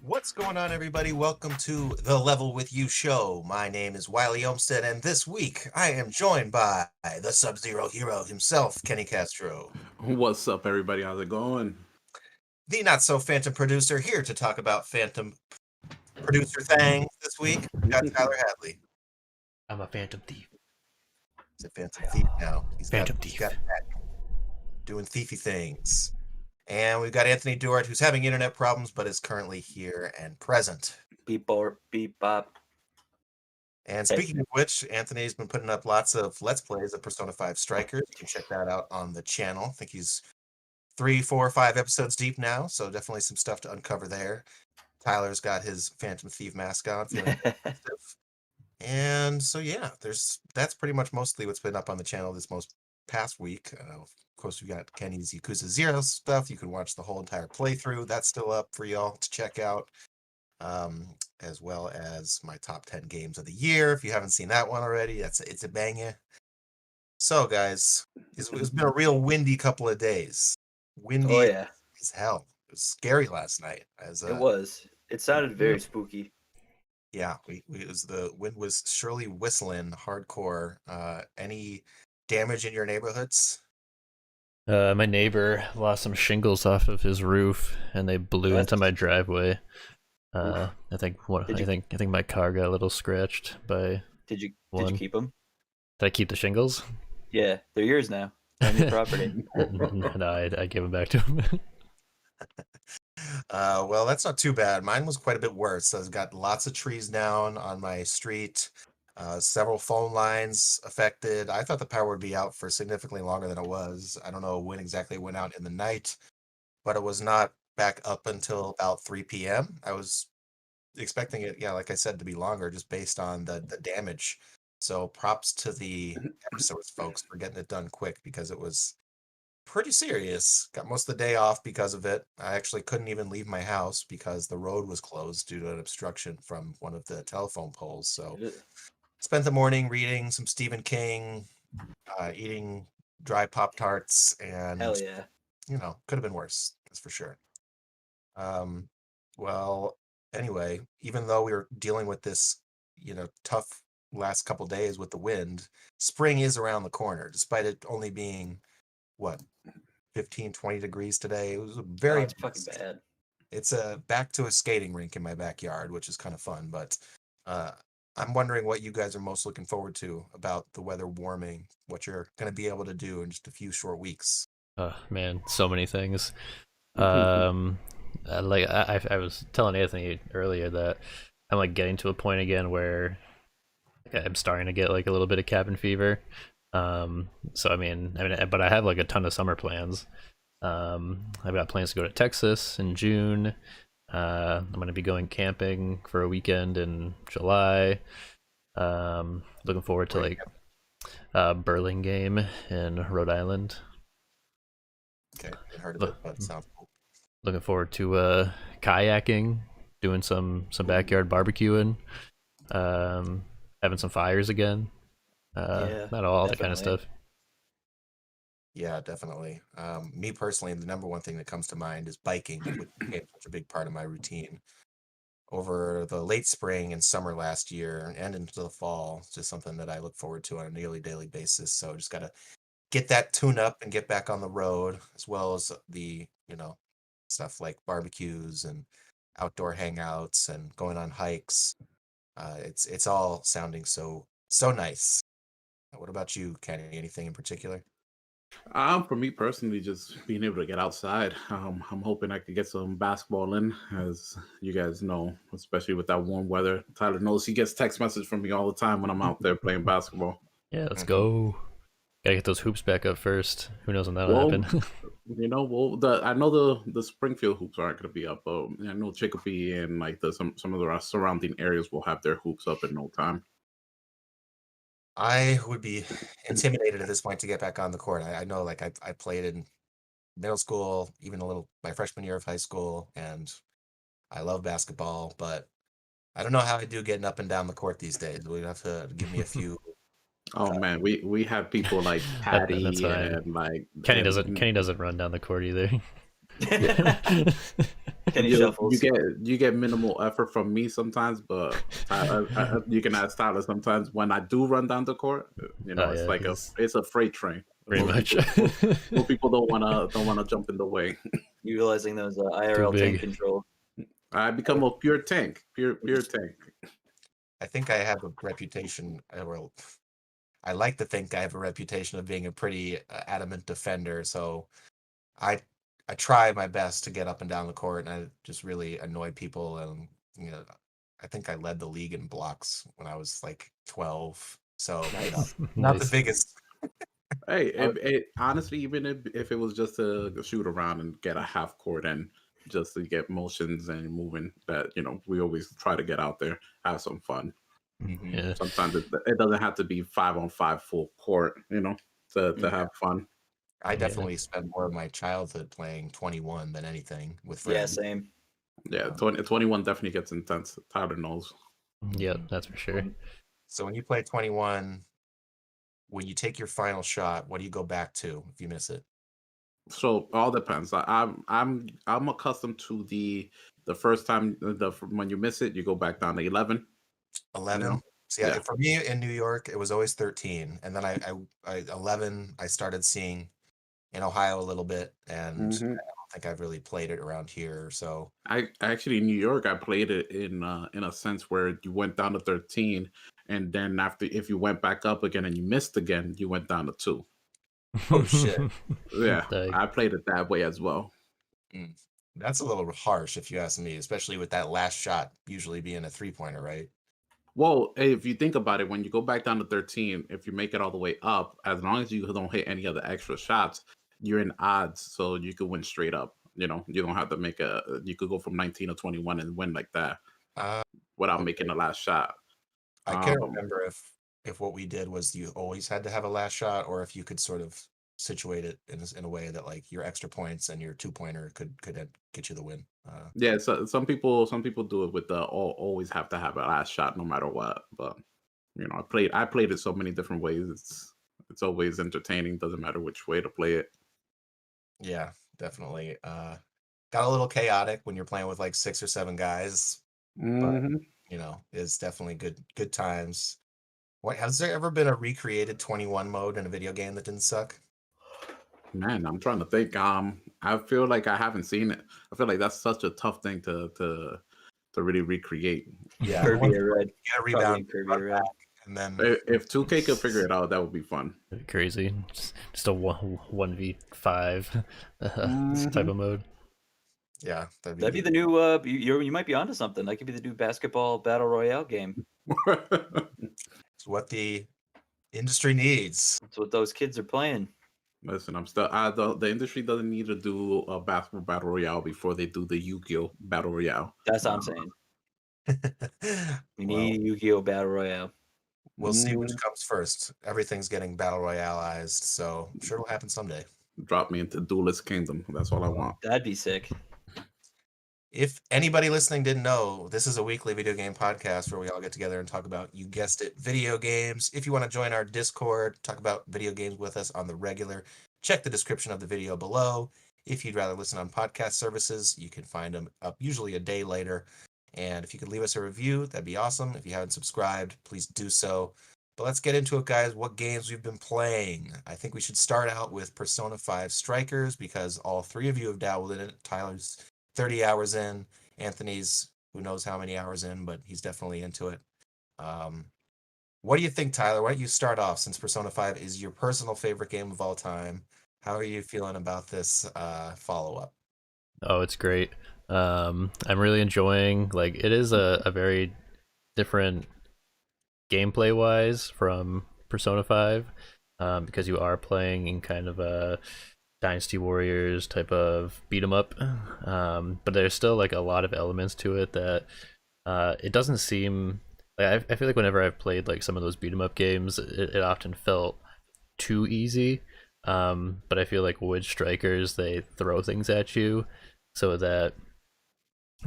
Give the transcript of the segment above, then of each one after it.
What's going on, everybody? Welcome to the Level With You show. My name is Wiley Olmsted, and this week I am joined by the Sub-Zero hero himself, Kenny Castro. What's up, everybody? How's it going? The not-so-Phantom producer here to talk about Phantom producer things this week. We got Tyler Hadley. I'm a phantom thief. He's a Phantom thief now. He's got thief. back doing thiefy things. And we've got Anthony Duart, who's having internet problems, but is currently here and present. Beep bop, beep bop. And speaking of which, Anthony's been putting up lots of Let's Plays of Persona 5 Strikers. You can check that out on the channel. I think he's 3, 4, 5 episodes deep now, so definitely some stuff to uncover there. Tyler's got his Phantom Thief mask on, feeling festive. And so yeah, that's pretty much mostly what's been up on the channel this most past week. Of course, we got Kenny's Yakuza 0 stuff. You can watch the whole entire playthrough. That's still up for y'all to check out. As well as my top 10 games of the year. If you haven't seen that one already, it's a banger. So guys, it's been a real windy couple of days. Windy as hell. It was scary last night. It was. It sounded very spooky. Yeah, the wind was surely whistling hardcore. Any damage in your neighborhoods? My neighbor lost some shingles off of his roof, and they blew into my driveway. I think my car got a little scratched by. Did you keep them? Did I keep the shingles? Yeah, they're yours now. On your property. No, I gave them back to him. Well, that's not too bad. Mine was quite a bit worse. I've got lots of trees down on my street, several phone lines affected. I thought the power would be out for significantly longer than it was. I don't know when exactly it went out in the night, but it was not back up until about 3 p.m. I was expecting it, yeah, like I said, to be longer just based on the damage. So props to the Eversource folks for getting it done quick because it was pretty serious. Got most of the day off because of it. I actually couldn't even leave my house because the road was closed due to an obstruction from one of the telephone poles. So spent the morning reading some Stephen King, eating dry Pop-Tarts, and hell yeah, could have been worse. That's for sure. Well, anyway, even though we were dealing with this, tough last couple days with the wind, spring is around the corner, despite it only being, 15, 20 degrees today. It was very it's fucking bad. It's back to a skating rink in my backyard, which is kind of fun, but I'm wondering what you guys are most looking forward to about the weather warming, what you're going to be able to do in just a few short weeks. Man, so many things. I was telling Anthony earlier that I'm getting to a point again where I'm starting to get a little bit of cabin fever. So I mean, but I have a ton of summer plans. I've got plans to go to Texas in June. I'm going to be going camping for a weekend in July. Looking forward to Burlingame in Rhode Island. Okay, I heard of it, but it sounds cool. Looking forward to kayaking, doing some backyard barbecuing, having some fires again. Not all that kind of stuff. Yeah, definitely. Me personally, the number one thing that comes to mind is biking, which became such a big part of my routine over the late spring and summer last year and into the fall. It's just something that I look forward to on a nearly daily basis. So just got to get that tune up and get back on the road, as well as the, stuff like barbecues and outdoor hangouts and going on hikes. It's all sounding so nice. What about you, Kenny? Anything in particular? For me personally, just being able to get outside. I'm hoping I could get some basketball in, as you guys know, especially with that warm weather. Tyler knows he gets text messages from me all the time when I'm out there playing basketball. Yeah, let's go. Gotta get those hoops back up first. Who knows when that'll happen? I know the Springfield hoops aren't going to be up, but I know Chicopee and some of the surrounding areas will have their hoops up in no time. I would be intimidated at this point to get back on the court. I know, I played in middle school, even a little my freshman year of high school, and I love basketball, but I don't know how I do getting up and down the court these days. We'd have to give me a few. Oh man, we have people like Patty That's fine. and Kenny doesn't run down the court either. Kenny You shuffles. you get minimal effort from me sometimes, but you can ask Tyler sometimes when I do run down the court. Oh It's yeah, like he's it's a freight train. pretty much Most people don't wanna jump in the way. Utilizing those too IRL tank big. control. I become a pure tank, pure tank. I think I have a reputation. Well, I like to think I have a reputation of being a pretty adamant defender. So I I try my best to get up and down the court, and I just really annoy people. And you know, I think I led the league in blocks when I was like 12. So Nice. not the Nice. biggest. Hey, honestly, even if it was just to shoot around and get a half court and just to get motions and moving, that we always try to get out there, have some fun. Mhm. Yeah. Sometimes it doesn't have to be 5-on-5 full court, to Yeah. have fun. I Yeah. definitely spent more of my childhood playing 21 than anything with Yeah, friends. same. Yeah, Um, 21 definitely gets intense. Tyler knows. Yep, mhm. that's for sure. So when you play 21, when you take your final shot, what do you go back to if you miss it? So all depends. I'm accustomed to the first time when you miss it, you go back down to 11. 11. See, Yeah. for me in New York, it was always 13, and then I 11. I started seeing in Ohio a little bit, and I hmm don't think I've really played it around here. So I actually in New York, I played it in a sense where you went down to 13, and then after if you went back up again and you missed again, you went down to 2. oh shit, Yeah, Like, I played it that way as well. Mm. That's a little harsh if you ask me, especially with that last shot usually being a 3-pointer, right? Well, if you think about it, when you go back down to 13, if you make it all the way up, as long as you don't hit any of the extra shots, you're in odds, so you could win straight up. You don't have to you could go from 19 to 21 and win like that Uh, without making okay. the last shot. I can't Um, remember if what we did was you always had to have a last shot, or if you could sort of situate it in a way that like your extra points and your 2-pointer could get you the win. yeah, so some people do it with the always have to have a last shot no matter what. But I played it so many different ways. It's always entertaining. Doesn't matter which way to play it. Yeah, definitely. Got a little chaotic when you're playing with like 6 or 7 guys, but hmm it's definitely good times. What has there ever been a recreated 21 mode in a video game that didn't suck? Man, I'm trying to think. I feel like I haven't seen it. I feel like that's such a tough thing to really recreate. Yeah, the Kirby ones or where Red. you get a Probably rebound, in Kirby run or Red. back, and then If 2K could figure it out, that would be fun. crazy. Just a 1v5 type hmm of mode. yeah, that'd be That'd be good. the new. You might be onto something. That could be the new basketball battle royale game. It's what the industry needs. That's what those kids are playing. Listen, I'm still. The industry doesn't need to do a basketball battle royale before they do the Yu-Gi-Oh battle royale. That's what I'm saying. We Well, need a Yu-Gi-Oh battle royale. we'll see which Mm, comes first. Everything's getting battle royaleized, so I'm sure it'll happen someday. Drop me into Duelist Kingdom. That's all I want. That'd be sick. If anybody listening didn't know, this is a weekly video game podcast where we all get together and talk about, you guessed it, video games. If you want to join our Discord, talk about video games with us on the regular, check the description of the video below. If you'd rather listen on podcast services, you can find them up usually a day later. And if you could leave us a review, that'd be awesome. If you haven't subscribed, please do so. But let's get into it, guys. What games we've been playing. I think we should start out with Persona 5 Strikers because all 3 of you have dabbled in it. Tyler's 30 hours in. Anthony's who knows how many hours in, but he's definitely into it. What do you think, Tyler? Why don't you start off, since Persona 5 is your personal favorite game of all time? How are you feeling about this follow-up? Oh, it's great. I'm really enjoying, like, it is a very different gameplay wise from Persona 5, because you are playing in kind of a Dynasty Warriors type of beat 'em up, but there's still like a lot of elements to it that it doesn't seem like, I feel like whenever I've played like some of those beat 'em up games, it often felt too easy. But I feel like with Strikers, they throw things at you so that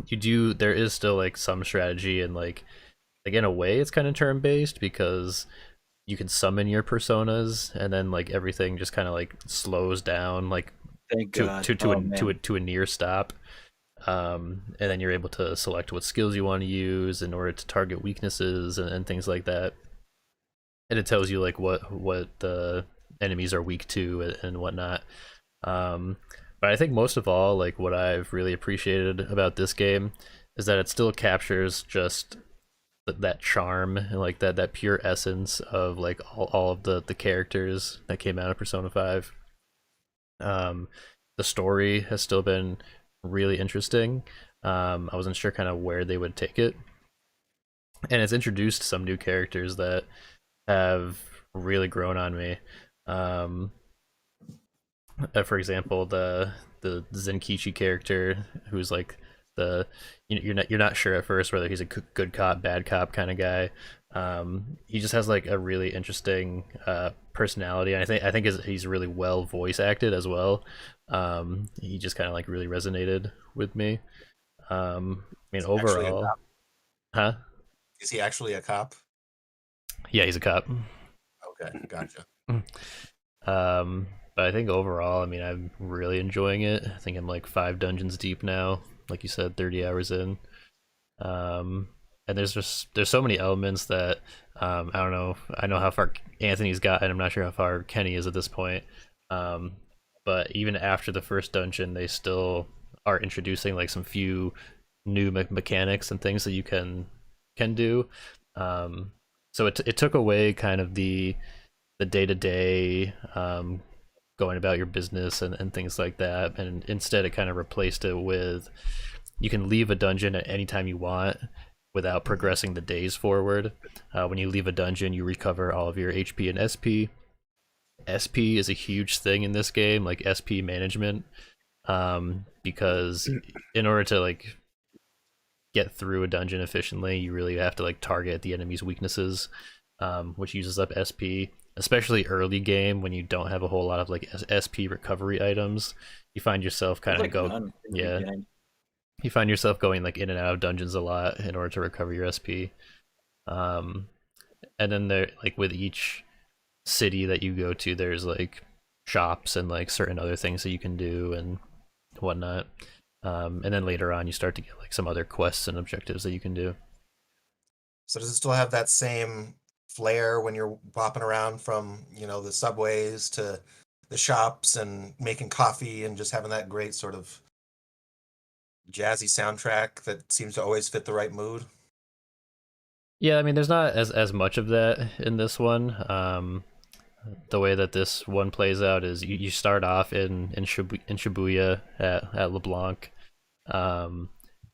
there is still like some strategy, and like in a way it's kind of turn based because you can summon your personas and then like everything just kind of like slows down like Thank to God. to to Oh, a to a man. to a near stop. And then you're able to select what skills you want to use in order to target weaknesses and things like that. And it tells you like what the enemies are weak to and whatnot. Um, but I think most of all, like what I've really appreciated about this game is that it still captures just that charm and like that pure essence of like all of the characters that came out of Persona 5. Um, the story has still been really interesting. I wasn't sure kind of where they would take it, and it's introduced some new characters that have really grown on me. Um, for example, the Zenkichi character, who's like the you're not sure at first whether he's a good cop, bad cop kind of guy. He just has like a really interesting personality, and I think he's really well voice acted as well. He just kind of like really resonated with me. I mean, Is he actually a overall, cop? huh? Is he actually a cop? Yeah, he's a cop. Okay, gotcha. Um, but I think overall, I mean, I'm really enjoying it. I think I'm like 5 dungeons deep now. Like you said, 30 hours in. Um, and there's so many elements that I don't know. I know how far Anthony's gotten. I'm not sure how far Kenny is at this point. Um, but even after the first dungeon, they still are introducing like some few new mechanics and things that you can do. Um, so it took away kind of the day to day going about your business and things like that, and instead it kind of replaced it with you can leave a dungeon at any time you want without progressing the days forward. When you leave a dungeon, you recover all of your HP and SP. SP is a huge thing in this game, like SP management, because in order to like get through a dungeon efficiently, you really have to like target the enemy's weaknesses, which uses up SP. Especially early game when you don't have a whole lot of like SP recovery items, you find yourself kind of Like go none in the yeah. beginning. You find yourself going like in and out of dungeons a lot in order to recover your SP. Um, and then there like with each city that you go to, there's like shops and like certain other things that you can do and whatnot. And then later on, you start to get like some other quests and objectives that you can do. So does it still have that same flair when you're bopping around from, the subways to the shops and making coffee and just having that great sort of jazzy soundtrack that seems to always fit the right mood? Yeah, I mean, there's not as much of that in this one. The way that this one plays out is you start off in Shibuya at LeBlanc, um,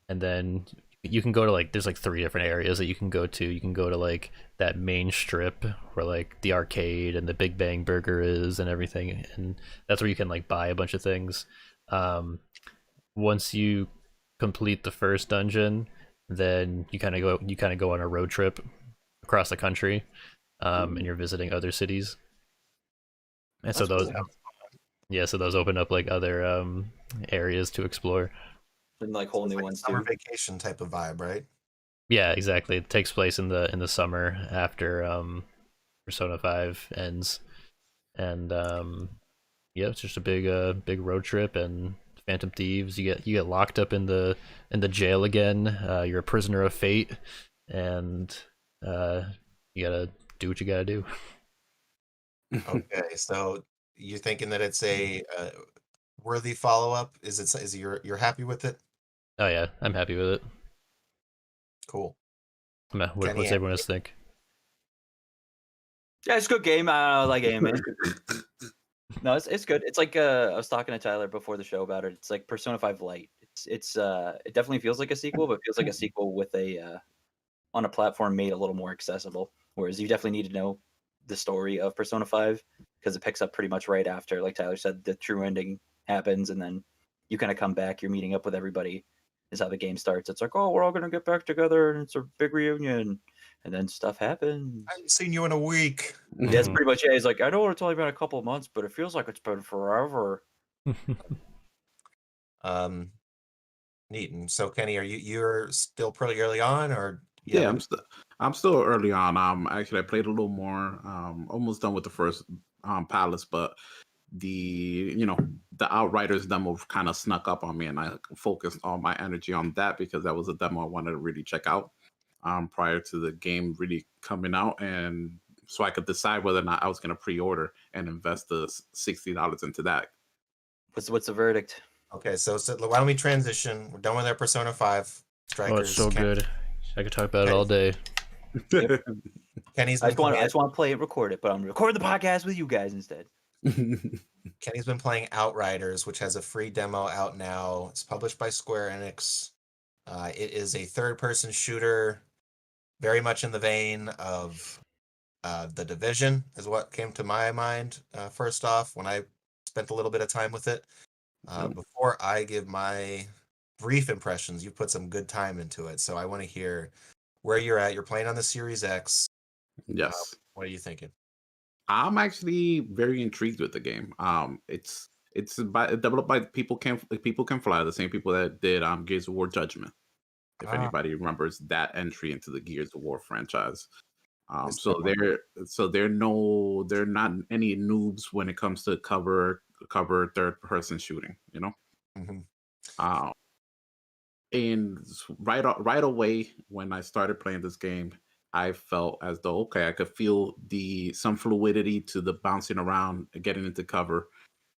and then you can go to like there's like 3 different areas that you can go to. You can go to like that main strip where like the arcade and the Big Bang Burger is and everything, and that's where you can like buy a bunch of things. Once you complete the first dungeon, then you kind of go on a road trip across the country, and you're visiting other cities. And so That's those, cool. yeah, so those open up like other areas to explore. And like So whole it's new like a ones summer too. vacation type of vibe, right? Yeah, exactly. It takes place in the summer after Persona 5 ends, and yeah, it's just a big road trip and Phantom Thieves. You get locked up in the jail again. You're a prisoner of fate, and uh, you gotta do what you gotta do. Okay, so you're thinking that it's a worthy follow-up? Is you're happy with it? Oh yeah, I'm happy with it. Cool. What's Kenny, everyone else think? Yeah, it's a good game. I like anime. No, it's good. It's like I was talking to Tyler before the show about it. It's like Persona 5 Lite. It's it definitely feels like a sequel, but it feels like a sequel with a on a platform made a little more accessible. Whereas you definitely need to know the story of Persona 5 because it picks up pretty much right after, like Tyler said, the true ending happens, and then you kind of come back. You're meeting up with everybody. Is how the game starts. It's like, oh, we're all gonna get back together, and it's a big reunion, and then stuff happens. I haven't seen you in a week. Yeah, that's pretty much it. He's like, I know it's only been a couple of months, but it feels like it's been forever. Um, Neat. And so, Kenny, you're still pretty early on, or you Yeah, have I'm still early on. Actually, I played a little more. Almost done with the first palace, but the Outriders demo kind of snuck up on me, and I focused all my energy on that because that was a demo I wanted to really check out prior to the game really coming out, and so I could decide whether or not I was going to pre-order and invest the $60 into that. What's the verdict? Okay, so why don't we transition? We're done with our Persona 5 strikers. Oh, it's so Ken- good. I could talk about it Okay. all day. Kenny's I been playing. just want to play it, record it, but I'm recording the podcast with you guys instead. Kenny's been playing Outriders, which has a free demo out now. It's published by Square Enix. It is a third-person shooter, very much in the vein of The Division, is what came to my mind first off when I spent a little bit of time with it. Before I give my brief impressions, you put some good time into it, so I want to hear where you're at. You're playing on the Series X. Yes. What are you thinking? I'm actually very intrigued with the game. It's developed by People Can Fly, the same people that did Gears of War Judgment. If anybody remembers that entry into the Gears of War franchise. So they're not any noobs when it comes to cover third person shooting, you know. Mm-hmm. And right away when I started playing this game, I felt as though I could feel some fluidity to the bouncing around, getting into cover,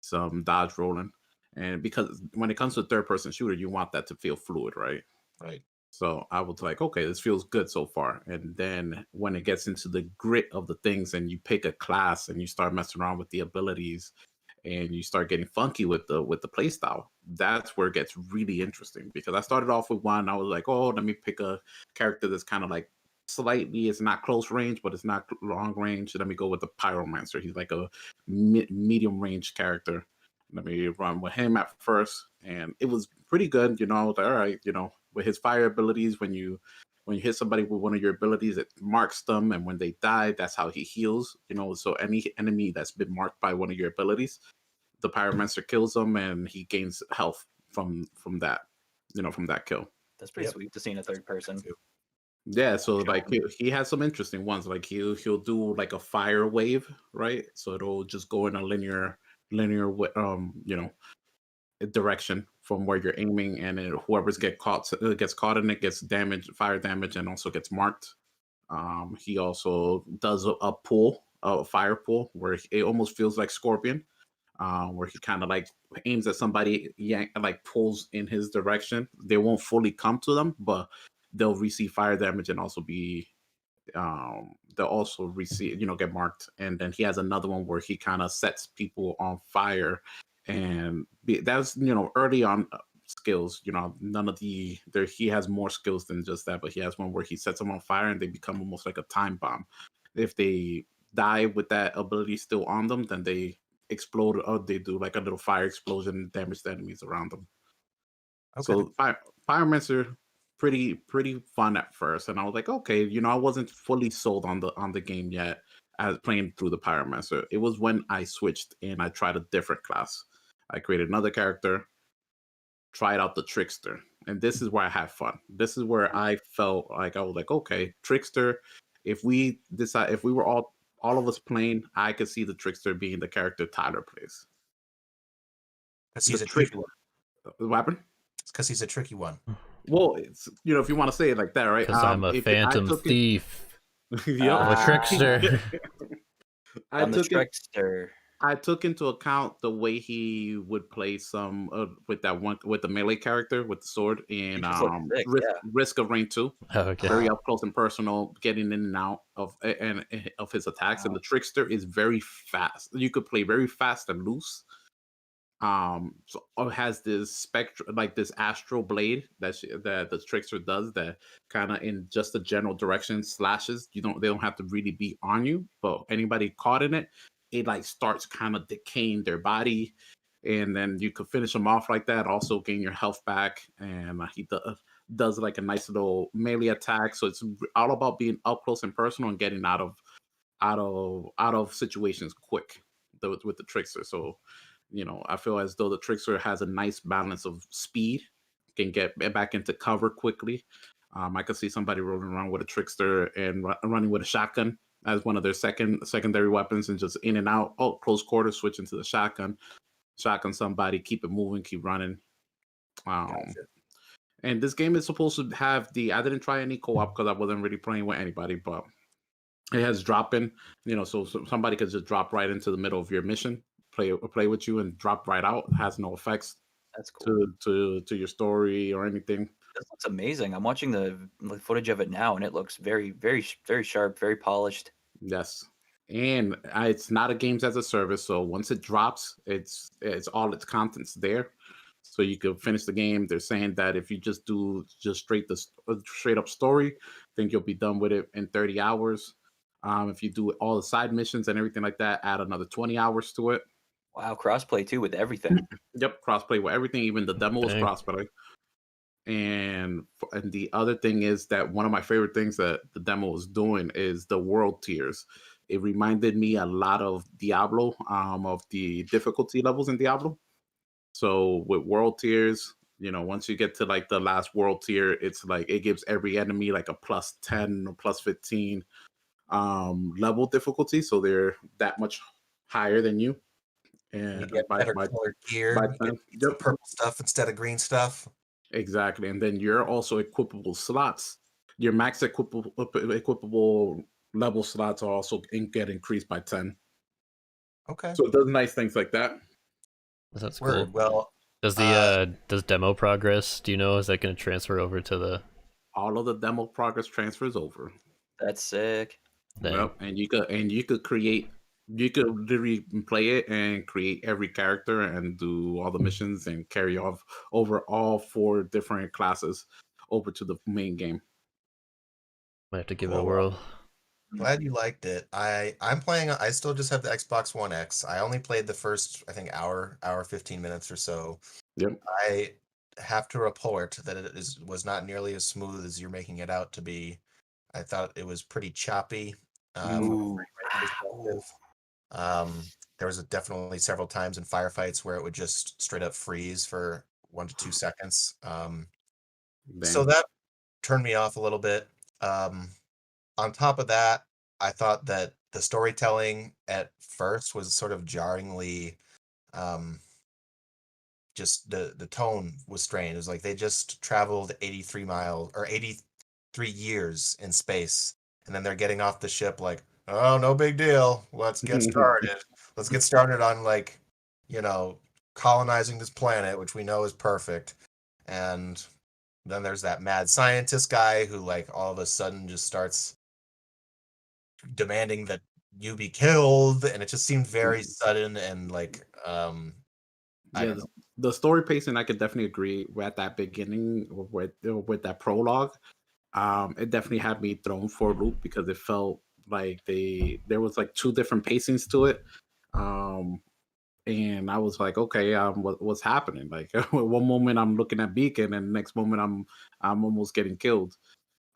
some dodge rolling, and because when it comes to a third person shooter, you want that to feel fluid, right? Right. So I was like, okay, this feels good so far. And then when it gets into the grit of the things and you pick a class and you start messing around with the abilities and you start getting funky with the play style, that's where it gets really interesting. Because I started off with one, I was like, oh, let me pick a character that's kind of like slightly, it's not close range, but it's not long range. Let me go with the Pyromancer. He's like a medium range character. Let me run with him at first, and it was pretty good. You know, I was like, all right, with his fire abilities, when you hit somebody with one of your abilities, it marks them, and when they die, that's how he heals. So any enemy that's been marked by one of your abilities, the Pyromancer kills them, and he gains health from that, from that kill. That's pretty sweet to see in a third person. Yeah, so like he has some interesting ones. Like he'll do like a fire wave, right? So it'll just go in a linear direction from where you're aiming, and whoever's gets caught in it gets damage, fire damage, and also gets marked. He also does a fire pool, where it almost feels like Scorpion, where he kind of like aims at somebody, like pulls in his direction. They won't fully come to them, but they'll receive fire damage and also be they'll also receive, get marked. And then he has another one where he kind of sets people on fire, and that's early on skills. None of he has more skills than just that, but he has one where he sets them on fire and they become almost like a time bomb. If they die with that ability still on them, then they explode, or they do like a little fire explosion and damage the enemies around them. Okay. So Pyromancer, pretty fun at first, and I was like, okay, I wasn't fully sold on the game yet as playing through the Pyromancer. It was when I switched and I tried a different class. I created another character, tried out the Trickster, and this is where I had fun. This is where I felt like I was like, okay, Trickster. If we were all of us playing, I could see the Trickster being the character Tyler plays. Because he's a tricky one. What happened? It's because he's a tricky one. Well, it's if you want to say it like that, right? Because I'm a phantom thief. I'm a trickster. I'm the trickster. I took into account the way he would play some with the melee character with the sword in Risk of Rain 2. Okay. Very up close and personal, getting in and out of his attacks. And the Trickster is very fast. You could play very fast and loose. So it has this spectrum, like this astral blade that the Trickster does, that kind of in just a general direction slashes. They don't have to really be on you, but anybody caught in it like starts kind of decaying their body, and then you could finish them off like that. Also gain your health back, and he does like a nice little melee attack. So it's all about being up close and personal and getting out of situations quick with the Trickster. So I feel as though the Trickster has a nice balance of speed, can get back into cover quickly. I could see somebody rolling around with a Trickster and running with a shotgun as one of their secondary weapons, and just in and out. Oh, close quarters, switch into the shotgun somebody, keep it moving, keep running. Um, Gotcha. and this game is supposed to have the. I didn't try any co-op because I wasn't really playing with anybody, but it has drop in. So somebody could just drop right into the middle of your mission, play with you, and drop right out. It has no effects That's cool. to your story or anything. This looks amazing. I'm watching the footage of it now, and it looks very, very, very sharp, very polished. Yes. And it's not a games as a service, so once it drops, it's all its contents there, so you could finish the game. They're saying that if you just do just straight up story, I think you'll be done with it in 30 hours. If you do all the side missions and everything like that, add another 20 hours to it. Wow, crossplay too with everything. Yep, crossplay with everything. Even the demo was Dang. crossplay. And the other thing is that one of my favorite things that the demo was doing is the world tiers. It reminded me a lot of Diablo, of the difficulty levels in Diablo. So with world tiers, once you get to like the last world tier, it's like it gives every enemy like a plus 10 or plus 15 level difficulty. So they're that much higher than you. You And get better colored gear. by You get 10, some yep. purple stuff instead of green stuff. Exactly, and then you're also equipable slots. Your max equipable level slots are also get increased by 10. Okay. So it does nice things like that. That's cool. Word. Well, Does does demo progress? Do you know, is that going to transfer over to the? All of the demo progress transfers over. That's sick. Dang. Yep, and you could literally play it and create every character and do all the missions and carry off over all 4 different classes over to the main game. Might have to give it a Cool. whirl. Glad you liked it. I'm playing. I still just have the Xbox One X. I only played the first, I think, hour 15 minutes or so. Yep. I have to report that it was not nearly as smooth as you're making it out to be. I thought it was pretty choppy. From a Ooh. frame rate perspective. There was definitely several times in firefights where it would just straight up freeze for 1 to 2 seconds. So Then that turned me off a little bit. On top of that, I thought that the storytelling at first was sort of jarringly, um, just the tone was strange. It was like they just traveled 83 miles or 83 years in space, and then they're getting off the ship like, oh, no big deal. Let's get started. Let's get started on like, colonizing this planet, which we know is perfect. And then there's that mad scientist guy who like all of a sudden just starts demanding that you be killed, and it just seemed very sudden and like I yeah, don't know. the story pacing I could definitely agree with at that beginning with that prologue. It definitely had me thrown for a loop because it felt like there was like 2 different pacings to it. Um, and I was like, okay, what's happening? Like one moment I'm looking at Beacon, and the next moment I'm almost getting killed.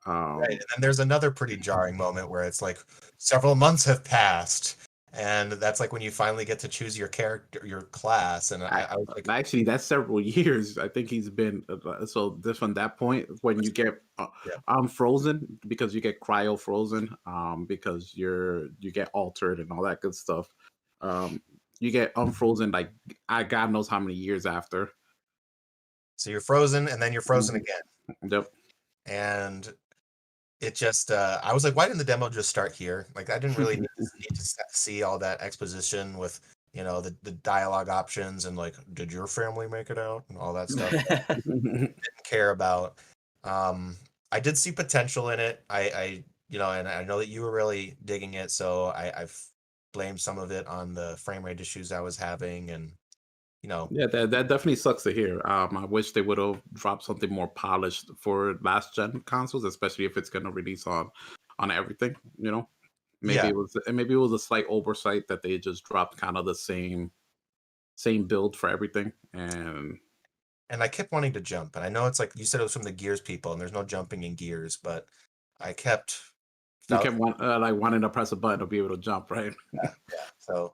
Right, and then there's another pretty jarring moment where it's like several months have passed, and that's like when you finally get to choose your character, your class, and I was like, Actually, that's several years. I think he's been so this from that point when you get yeah. unfrozen because you get cryo frozen, because you get altered and all that good stuff. You get unfrozen like God knows how many years after. So you're frozen, and then you're frozen Mhm. again, Yep. and it just I was like, why didn't the demo just start here? Like I didn't really need to see all that exposition with the dialogue options and like, did your family make it out and all that stuff. Didn't care about. Um, I did see potential in it. And I know that you were really digging it, so I've blamed some of it on the frame rate issues I was having, and Yeah, that definitely sucks to hear. I wish they would have dropped something more polished for last gen consoles, especially if it's going to release on everything. yeah. Maybe it was a slight oversight that they just dropped kind of the same build for everything. And And I kept wanting to jump, and I know it's like you said it was from the Gears people, and there's no jumping in Gears, but I kept you felt kept wanting to press a button to be able to jump, right? yeah. So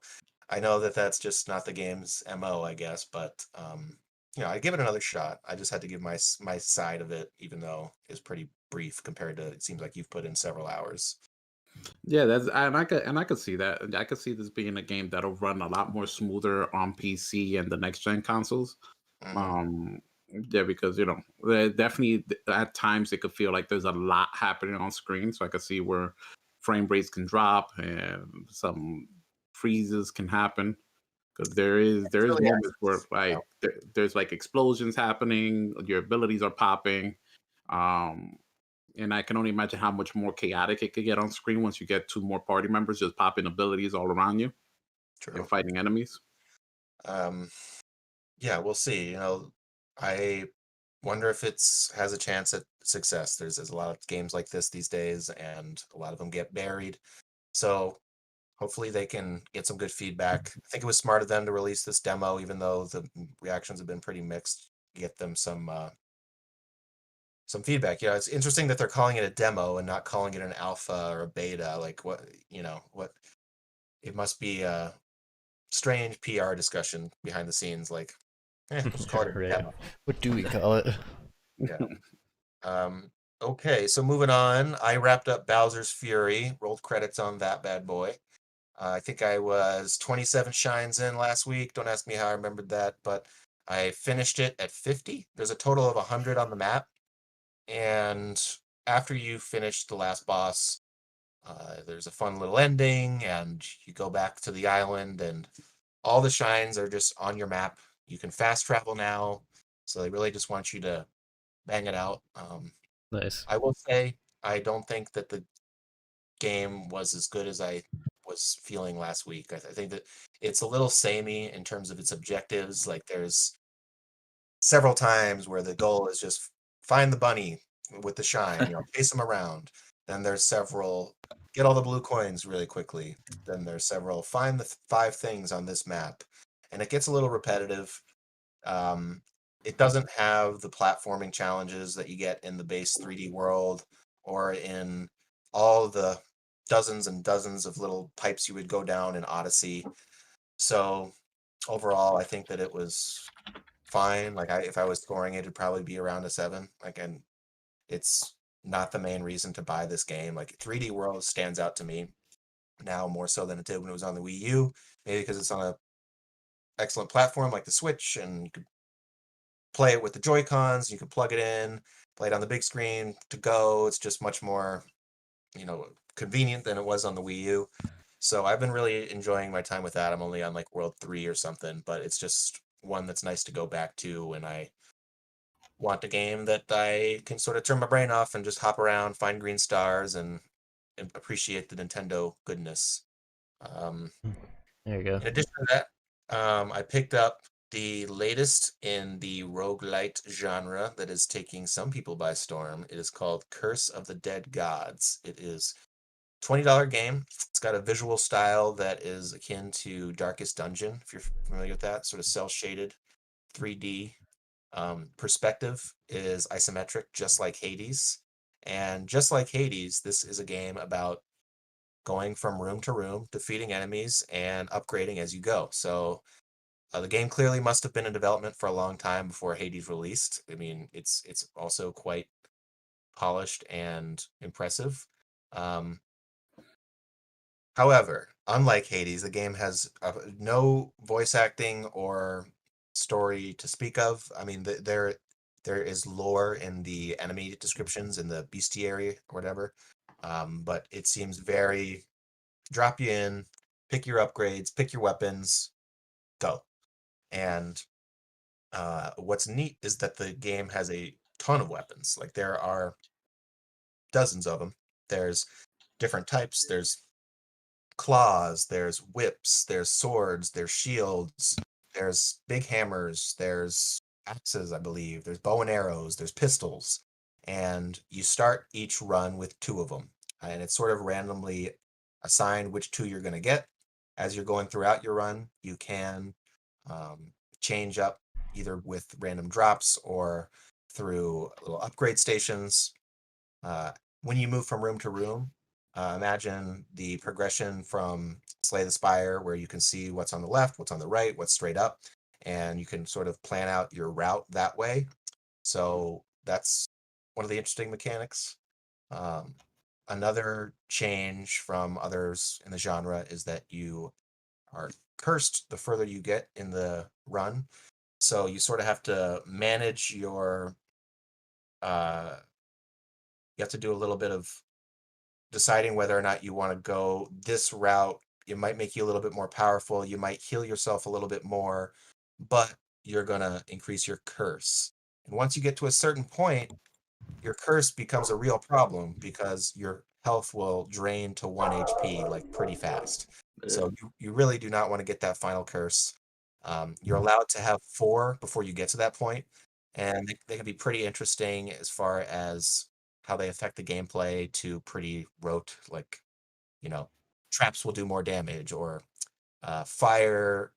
I know that that's just not the game's MO, I guess, but I give it another shot. I just had to give my side of it, even though it's pretty brief compared to it seems like you've put in several hours. Yeah, I could see that. And I could see this being a game that'll run a lot more smoother on PC and the next gen consoles. Hmm. Um, yeah, because definitely at times it could feel like there's a lot happening on screen. So I could see where frame rates can drop and some freezes can happen. Because It's there is really moments where access, like there's like explosions happening, your abilities are popping. Um, and I can only imagine how much more chaotic it could get on screen once you get two more party members just popping abilities all around you and true. fighting enemies. Um, yeah, we'll see. I wonder if it's has a chance at success. There's a lot of games like this these days, and a lot of them get buried. So hopefully they can get some good feedback. I think it was smart of them to release this demo, even though the reactions have been pretty mixed. Get them some feedback. It's interesting that they're calling it a demo and not calling it an alpha or a beta. Like what it must be a strange PR discussion behind the scenes. Like, just call it a Right. demo. What do we call it? Yeah. Okay, so moving on, I wrapped up Bowser's Fury, rolled credits on that bad boy. I think I was 27 shines in last week. Don't ask me how I remembered that, but I finished it at 50. There's a total of 100 on the map. And after you finish the last boss, there's a fun little ending, and you go back to the island, and all the shines are just on your map. You can fast travel now, so they really just want you to bang it out. Nice. I will say, I don't think that the game was as good as I was feeling last week. I think that it's a little samey in terms of its objectives. Like there's several times where the goal is just find the bunny with the shine, chase him around. Then there's several get all the blue coins really quickly. Then there's several find the five things on this map. And it gets a little repetitive. Um, it doesn't have the platforming challenges that you get in the base 3D world or in all the dozens and dozens of little pipes you would go down in Odyssey. So overall, I think that it was fine. Like if I was scoring it, it'd probably be around a 7. Like, and it's not the main reason to buy this game. Like 3D World stands out to me now more so than it did when it was on the Wii U. Maybe because it's on a excellent platform like the Switch, and you could play it with the Joy Cons. You can plug it in, play it on the big screen to go. It's just much more, convenient than it was on the Wii U. So I've been really enjoying my time with that. I'm only on like World 3 or something, but it's just one that's nice to go back to when I want a game that I can sort of turn my brain off and just hop around, find green stars, and appreciate the Nintendo goodness. Um, There you go. in addition to that, I picked up the latest in the roguelite genre that is taking some people by storm. It is called Curse of the Dead Gods. It is $20 game. It's got a visual style that is akin to Darkest Dungeon, if you're familiar with that, sort of cel shaded 3D. Perspective is isometric, just like Hades. And just like Hades, this is a game about going from room to room, defeating enemies, and upgrading as you go. So the game clearly must have been in development for a long time before Hades released. I mean, it's also quite polished and impressive. Um, However, unlike Hades, the game has no voice acting or story to speak of. I mean, there is lore in the enemy descriptions in the bestiary or whatever, but it seems very drop you in, pick your upgrades, pick your weapons, go. And what's neat is that the game has a ton of weapons. Like there are dozens of them. There's different types. There's claws, there's whips, there's swords, there's shields, there's big hammers, there's axes, I believe, there's bow and arrows, there's pistols. And you start each run with two of them. And it's sort of randomly assigned which two you're going to get. As you're going throughout your run, you can change up either with random drops or through little upgrade stations. Uh, when you move from room to room, imagine the progression from Slay the Spire, where you can see what's on the left, what's on the right, what's straight up, and you can sort of plan out your route that way. So that's one of the interesting mechanics. Um, another change from others in the genre is that you are cursed the further you get in the run. So you sort of have to manage your you have to do a little bit of deciding whether or not you want to go this route. It might make you a little bit more powerful. You might heal yourself a little bit more, but you're going to increase your curse. And once you get to a certain point, your curse becomes a real problem because your health will drain to 1 HP like pretty fast. So you really do not want to get that final curse. You're allowed to have 4 before you get to that point, and they can be pretty interesting as far as how they affect the gameplay to pretty rote, like, you know, traps will do more damage, or fire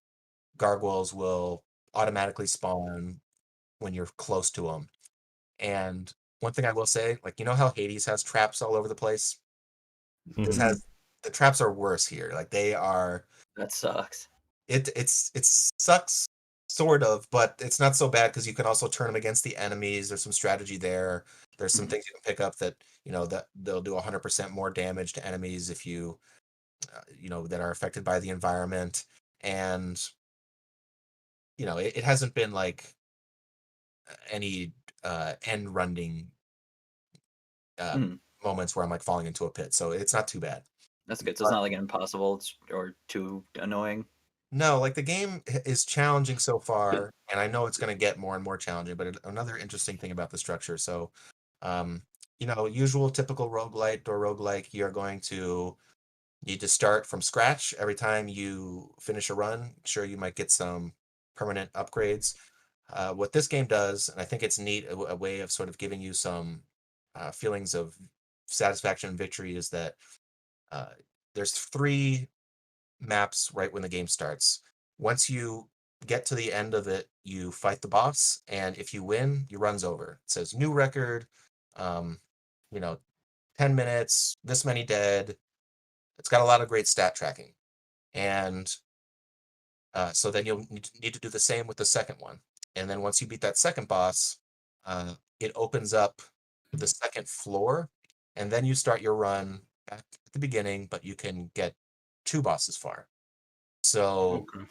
gargoyles will automatically spawn when you're close to them. And one thing I will say, like, you know how Hades has traps all over the place? This Mhm. has the traps are worse here. Like they are That sucks. it sucks sort of, but it's not so bad because you can also turn them against the enemies. There's some strategy there. There's some Mhm. things you can pick up that, that they'll do 100% more damage to enemies if you that are affected by the environment. And it hasn't been like any end running uh, Mhm. moments where I'm like falling into a pit. So it's not too bad. That's good. So it's But not like impossible or too annoying. no, like the game is challenging so far, and I know it's going to get more and more challenging. But another interesting thing about the structure, so um, usual typical roguelite or roguelike, you're going to need to start from scratch every time you finish a run. Sure, you might get some permanent upgrades. What this game does, and I think it's neat, a way of sort of giving you some feelings of satisfaction and victory, is that uh, there's 3 maps right when the game starts. Once you get to the end of it, you fight the boss, and if you win, your run's over. It says new record, um, you know, 10 minutes, this many dead. It's got a lot of great stat tracking. And so then you'll need to do the same with the second one. And then once you beat that second boss, it opens up the second floor, and then you start your run back at the beginning, but you can get 2 bosses far. So Okay.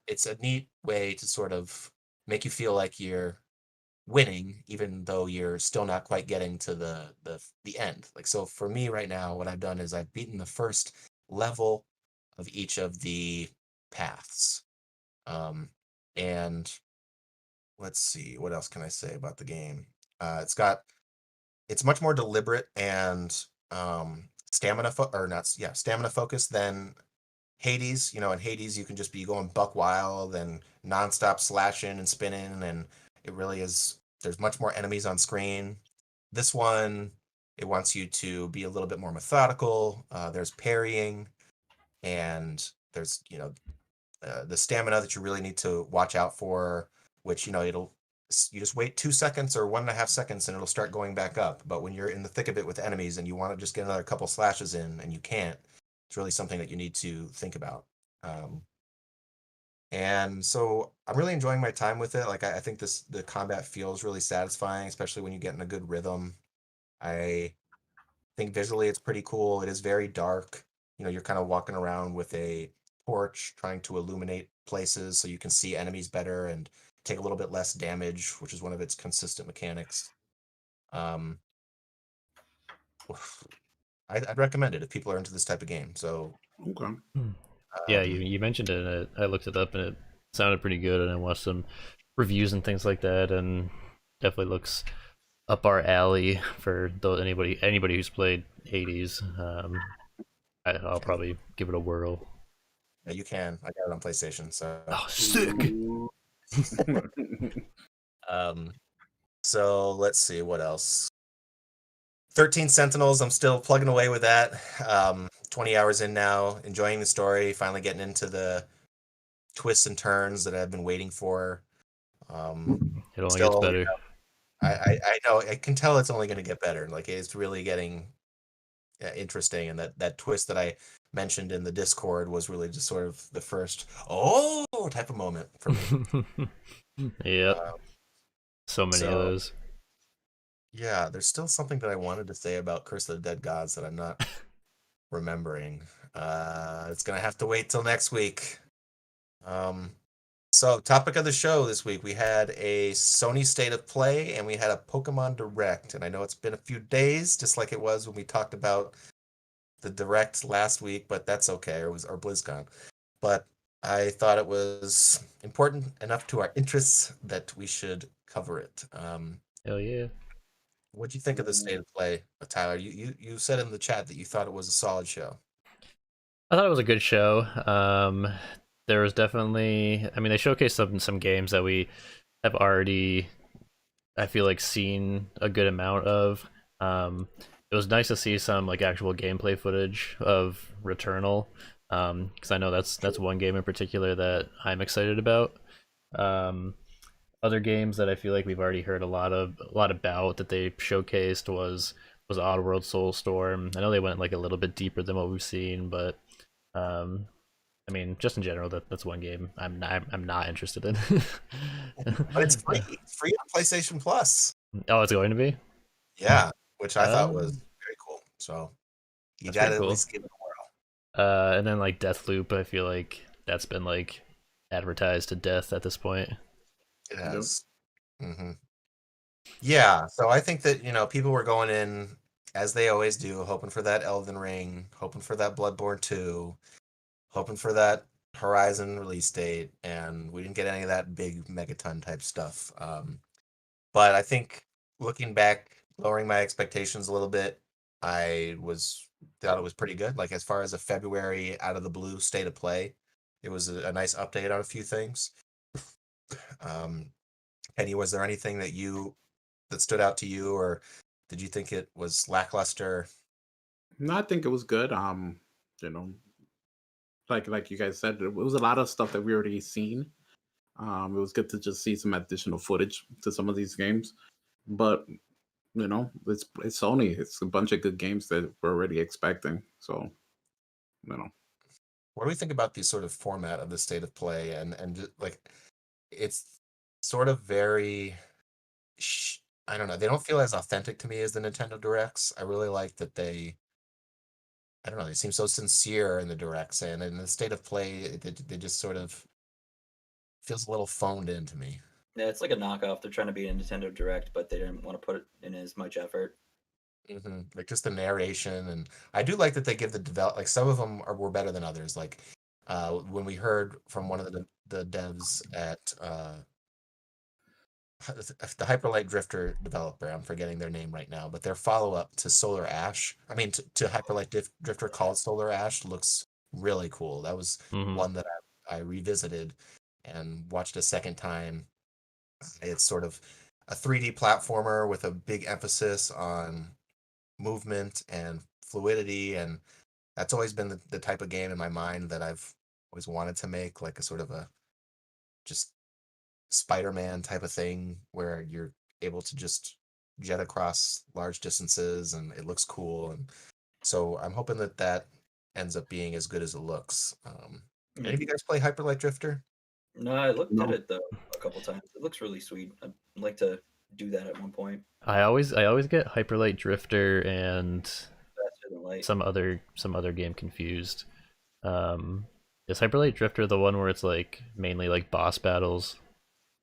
it's a neat way to sort of make you feel like you're winning, even though you're still not quite getting to the end. Like, so for me right now, what I've done is I've beaten the first level of each of the paths. Um, and let's see, what else can I say about the game? It's much more deliberate and stamina focused than Hades. In Hades you can just be going buck wild and nonstop slashing and spinning, and it really is. There's much more enemies on screen. This one, it wants you to be a little bit more methodical. There's parrying, and there's the stamina that you really need to watch out for, which you just wait 2 seconds or 1.5 seconds and it'll start going back up. But when you're in the thick of it with enemies and you want to just get another couple slashes in and you can't, it's really something that you need to think about. Um, and so I'm really enjoying my time with it. Like I think the combat feels really satisfying, especially when you get in a good rhythm. I think visually it's pretty cool. It is very dark. You're kind of walking around with a torch trying to illuminate places so you can see enemies better and take a little bit less damage, which is one of its consistent mechanics. Um, I'd recommend it if people are into this type of game. So, Okay. Yeah, um, you mentioned it, and I looked it up, and it sounded pretty good, and I watched some reviews and things like that, and definitely looks up our alley for anybody who's played Hades. I'll probably give it a whirl. yeah, you can. I got it on PlayStation. So, Oh, sick! Ooh. um, so let's see what else. 13 Sentinels, I'm still plugging away with that. 20 hours in now, enjoying the story, finally getting into the twists and turns that I've been waiting for. It only gets Still, better. I know, I can tell it's only going to get better. Like it's really getting interesting, and that twist that I mentioned in the Discord was really just sort of the first type of moment for me. Yep, Uh, so many of so those. Yeah, there's still something that I wanted to say about Curse of the Dead Gods that I'm not remembering. It's gonna have to wait till next week. Um, so topic of the show this week, we had a Sony State of Play and we had a Pokemon Direct. And I know it's been a few days, just like it was when we talked about the Direct last week, but that's okay. Or it was our BlizzCon. But I thought it was important enough to our interests that we should cover it. Hell yeah. What'd you think of the State of Play, Tyler? You said in the chat that you thought it was a solid show. I thought it was a good show. There was definitely, I mean, they showcased some games that we have already, I feel like, seen a good amount of. It was nice to see some like actual gameplay footage of Returnal, because I know that's one game in particular that I'm excited about. Um, Other games that I feel like we've already heard a lot about that they showcased was Oddworld Soulstorm. I know they went like a little bit deeper than what we've seen, but um, I mean, just in general, that's one game I'm not interested in. But it's free. It's free on PlayStation Plus. Oh, it's going to be. Yeah, which I thought was Um, very cool. So you That's got to pretty at cool. least give it a whirl. And then like Deathloop, I feel like that's been like advertised to death at this point. It Yep. has. Hmm. Yeah, so I think that, people were going in as they always do, hoping for that Elden Ring, hoping for that Bloodborne 2, hoping for that Horizon release date, and we didn't get any of that big megaton type stuff. But I think looking back, lowering my expectations a little bit, thought it was pretty good. Like as far as a February out of the blue state of play, it was a nice update on a few things. Um, Penny, was there anything that stood out to you, or did you think it was lackluster? No, I think it was good. You know, like you guys said, it was a lot of stuff that we already seen. It was good to just see some additional footage to some of these games, but it's Sony. It's a bunch of good games that we're already expecting. So, you know, What do we think about the sort of format of the state of play and just, like it's sort of very I don't know. They don't feel as authentic to me as the Nintendo Directs. I really like that I don't know, they seem so sincere in the Directs, and in the state of play, they just sort of feels a little phoned in to me. Yeah, it's like a knockoff. They're trying to be a Nintendo Direct, but they didn't want to put in as much effort. Like just the narration, and I do like that they give like some of them were better than others. Like when we heard from one of the devs at the Hyperlight Drifter developer, I'm forgetting their name right now, but their follow up to Solar Ash, I mean to Hyperlight Drifter called Solar Ash, looks really cool. That was Hmm. one that I revisited and watched a second time. It's sort of a 3D platformer with a big emphasis on movement and fluidity, and that's always been the type of game in my mind that I've always wanted to make, like a sort of a just Spider-Man type of thing where you're able to just jet across large distances and it looks cool. And so I'm hoping that ends up being as good as it looks. Any Yeah. of you guys play Hyperlight Drifter? No, I looked at no, it though a couple times. It looks really sweet. I'd like to do that at one point. I always get Hyperlight Drifter and Faster than light. some other game confused. Um, is Hyperlight Drifter the one where it's like mainly like boss battles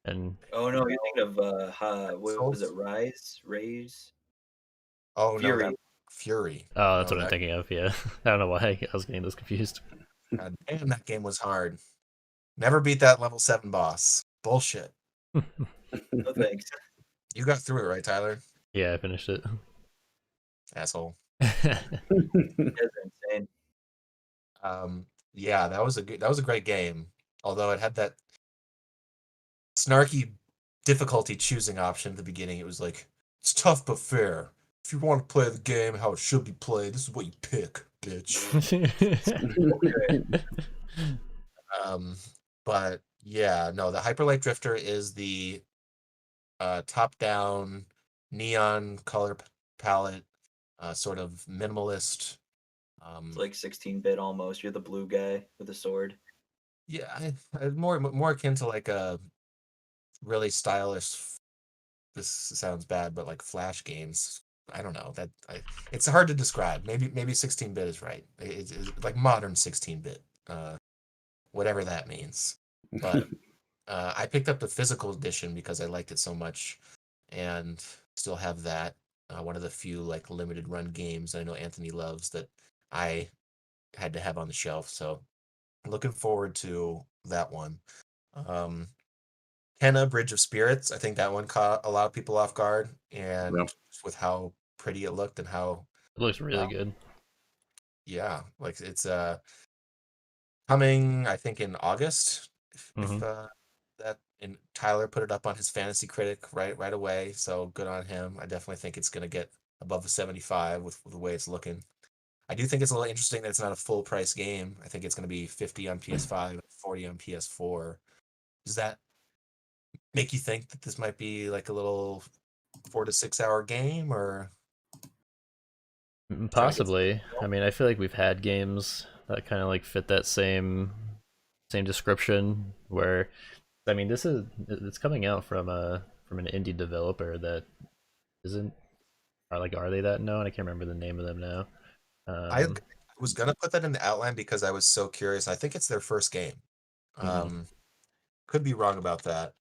and Oh no, you're thinking of what was it? Souls? Raise, Oh no, that Fury. Fury. oh, that's No, what I'm that thinking of. Yeah, I don't know why I was getting those confused. God damn, that game was hard. Never beat that level 7 boss. Bullshit. No thanks. You got through it, right, Tyler? Yeah, I finished it. Asshole. You guys are insane. Yeah, that was a great game. Although it had that snarky difficulty choosing option at the beginning. It was like, it's tough but fair. If you want to play the game how it should be played, this is what you pick, bitch. Um, but yeah, no, the Hyperlight Drifter is the top-down neon color palette, sort of minimalist. It's like 16-bit almost. You're the blue guy with a sword. Yeah, more akin to like a really stylish this sounds bad, but like Flash games. I don't know it's hard to describe. Maybe 16-bit is right. It's like modern 16-bit, whatever that means. But I picked up the physical edition because I liked it so much, and still have that. One of the few like limited run games I know Anthony loves that I had to have on the shelf. So looking forward to that one. Um, Kenna Bridge of Spirits. I think that one caught a lot of people off guard, Yeah. and with how pretty it looked and how It looks really uh, good. yeah, like it's coming. I think in August. If Hmm. that and Tyler put it up on his Fantasy Critic right away, so good on him. I definitely think it's gonna get above the 75 with the way it's looking. I do think it's a little interesting that it's not a full price game. I think it's going to be 50 on PS5, 40 on PS4. Does that make you think that this might be like a little 4 to 6 hour game, or try to get some? Possibly. I mean, I feel like we've had games that kind of like fit that same description. Where, I mean, it's coming out from an indie developer that isn't, are they that known? I can't remember the name of them now. I Um, was gonna put that in the outline because I was so curious. I think it's their first game. mhm. Um, could be wrong about that.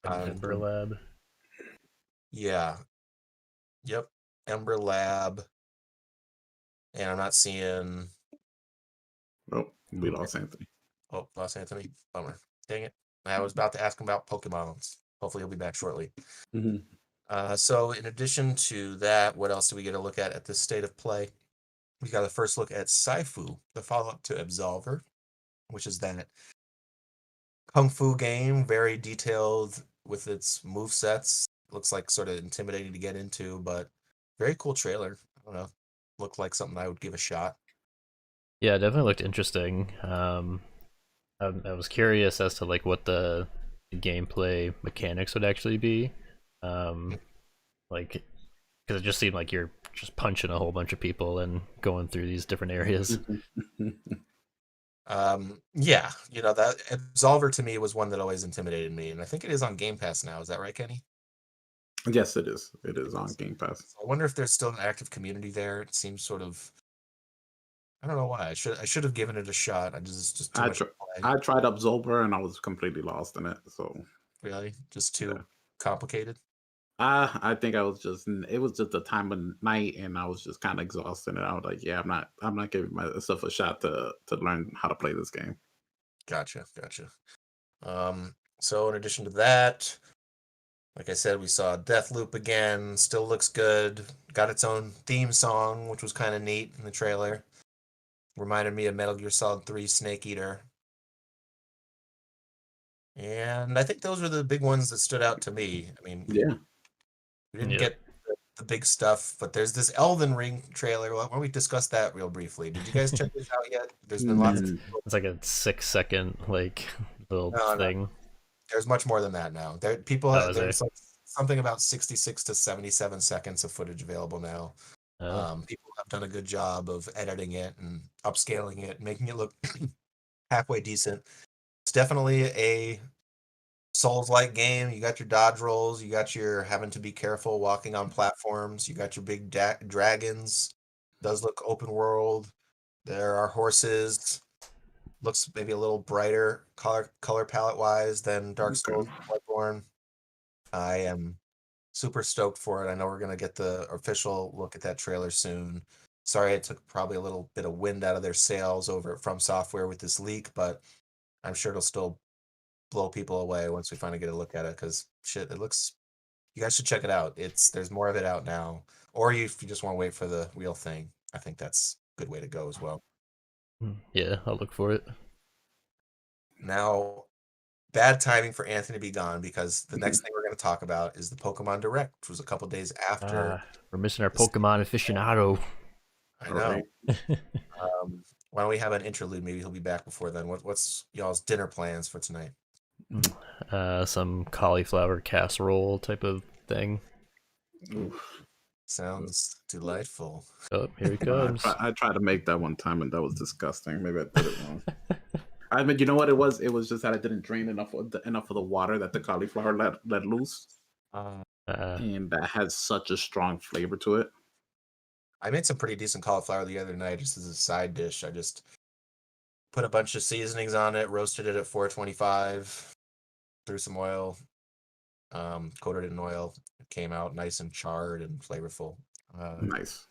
An Ember Lab. Yeah, yep, Ember Lab, and I'm not seeing. Oh, we lost Anthony. Oh, Los Anthony, bummer. Dang it! I was about to ask him about Pokemons. Hopefully, he'll be back shortly. Mm-hmm. So in addition to that, what else do we get to look at this state of play? We got a first look at Saifu, the follow-up to Absolver, which is that kung fu game, very detailed with its move sets. Looks like sort of intimidating to get into, but very cool trailer. I don't know. Looked like something I would give a shot. Yeah, it definitely looked interesting. I was curious as to like what the gameplay mechanics would actually be. Um, like, because it just seemed like you're just punching a whole bunch of people and going through these different areas. Yeah, that Absolver to me was one that always intimidated me, and I think it is on Game Pass now. Is that right, Kenny? Yes, it is. It It is on is. Game Pass. So I wonder if there's still an active community there. It seems sort of. I don't know why. I should have given it a shot. I just too I much tr- to play. I tried Absolver and I was completely lost in it. So Really, just yeah, too complicated. I think I was just it was just the time of night and I was just kind of exhausted and I was like, yeah, I'm not giving myself a shot to learn how to play this game. Gotcha. So in addition to that, like I said, we saw Deathloop again. Still looks good. Got its own theme song, which was kind of neat in the trailer. Reminded me of Metal Gear Solid 3 Snake Eater. And I think those were the big ones that stood out to me. I mean, Yeah. we didn't Yep. get the big stuff, but there's this Elven Ring trailer. Why don't we discuss that real briefly? Did you guys check this out yet? There's been lots of. Mm, It's like a 6 second like little No. thing. There's much more than that now. Oh, is there? There's like something about 66 to 77 seconds of footage available now. Oh, People have done a good job of editing it and upscaling it, making it look halfway decent. It's definitely a Souls-like game. You got your dodge rolls, you got your having to be careful walking on platforms, you got your big dragons. Does look open world. There are horses. Looks maybe a little brighter color palette wise than Dark okay. Souls and Bloodborne. I am super stoked for it. I know we're gonna get the official look at that trailer soon. Sorry, it took probably a little bit of wind out of their sails over at From Software with this leak, but I'm sure it'll still blow people away once we finally get a look at it. Because shit, it looks. You guys should check it out. There's more of it out now, or if you just want to wait for the real thing, I think that's a good way to go as well. yeah, I'll look for it. Now, bad timing for Anthony to be gone because the next thing we're going to talk about is the Pokemon Direct, which was a couple days after. We're missing our this. Pokemon aficionado. I All know. right. Why don't we have an interlude? Maybe he'll be back before then. What's y'all's dinner plans for tonight? Some cauliflower casserole type of thing. Oof. Sounds delightful. Oh, here he I, comes. I tried to make that one time and that was disgusting. Maybe I did it wrong. I mean, you know what it was? It was just that I didn't drain enough of the water that the cauliflower let loose. Uh, and that has such a strong flavor to it. I made some pretty decent cauliflower the other night just as a side dish. I just put a bunch of seasonings on it, roasted it at 425, threw some oil, coated it in oil. It came out nice and charred and flavorful. Nice.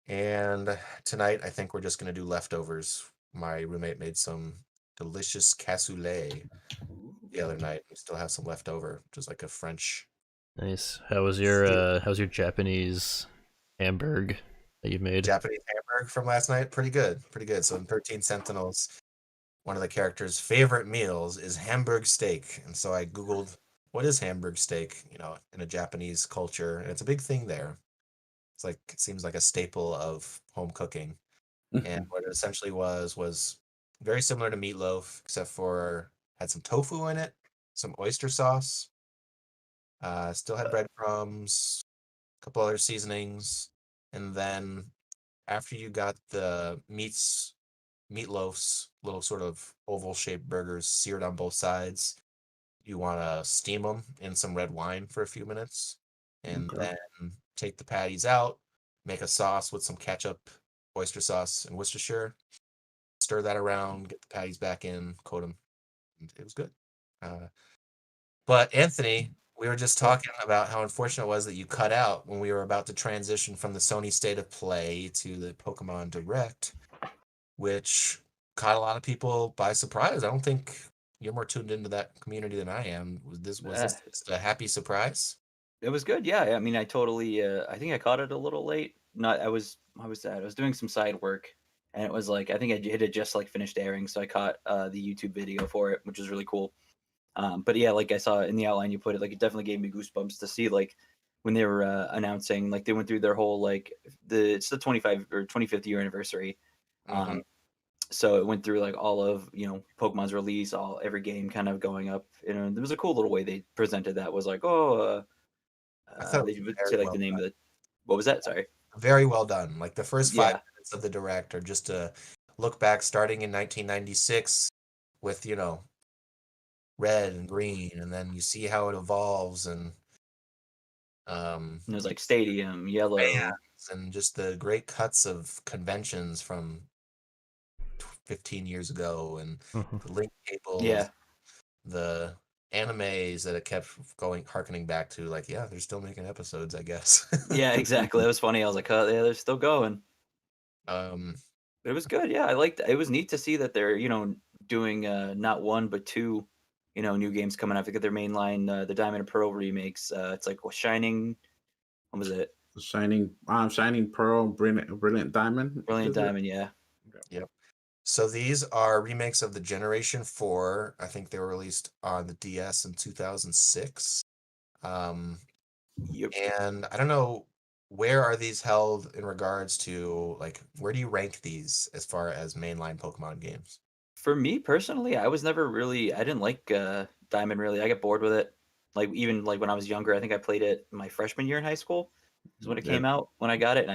And tonight, I think we're just going to do leftovers. My roommate made some delicious cassoulet the other night. We still have some left over, which is like a French Nice. How's your Japanese hamburg that you made? Japanese hamburger from last night. Pretty good, pretty good. So in 13 Sentinels, one of the characters' favorite meals is Hamburg steak, and so I googled what is Hamburg steak, in a Japanese culture, and it's a big thing there. It's like it seems like a staple of home cooking. And what it essentially was very similar to meatloaf, except for had some tofu in it, some oyster sauce, still had breadcrumbs, a couple other seasonings, and then after you got the meatloafs, little sort of oval shaped burgers seared on both sides, you want to steam them in some red wine for a few minutes, and Okay. then take the patties out, make a sauce with some ketchup, oyster sauce, and Worcestershire. Stir that around, get the patties back in, coat them. It was good. Uh, but Anthony, we were just talking about how unfortunate it was that you cut out when we were about to transition from the Sony State of Play to the Pokemon Direct, which caught a lot of people by surprise. I don't think you're more tuned into that community than I am. Was this just a happy surprise? It was good, yeah. I mean, I totally. I think I caught it a little late. Not. I was sad. I was doing some side work, and it was like I think it had just like finished airing, so I caught the YouTube video for it, which was really cool. But yeah, like I saw in the outline you put it, like it definitely gave me goosebumps to see like when they were announcing, like they went through their whole like it's the 25 or 25th year anniversary. Mm-hmm. So it went through like all of Pokemon's release, all every game kind of going up. There was a cool little way they presented that. Was like, I thought it they was would very say like well the name done. of the what was that? Sorry. Very well done. Like the first five Yeah, minutes of the direct are just a look back starting in 1996 with, red and green, and then you see how it evolves and and it was you like Stadium, Yellow. fans and just the great cuts of conventions from 15 years ago and Mhm. the link tables, Yeah, the animes that it kept going harkening back to. Like, yeah, they're still making episodes, I guess. yeah, exactly. That was funny. I was like, oh, yeah, they're still going. um But it was good. Yeah, I liked. It was neat to see that they're doing not one but two new games coming out. They got their mainline, the Diamond and Pearl remakes. It's like Shining. What was it? Shining Pearl, Brilliant Diamond. Brilliant Is it? Diamond. Yeah. yep. So these are remakes of the Generation 4. I think they were released on the DS in 2006. Um Yep. and I don't know, where are these held in regards to, like, where do you rank these as far as mainline Pokemon games? For me personally, I was never really. I didn't like Diamond really. I got bored with it. Like even like when I was younger, I think I played it my freshman year in high school. Is when it Yeah. came out when I got it, and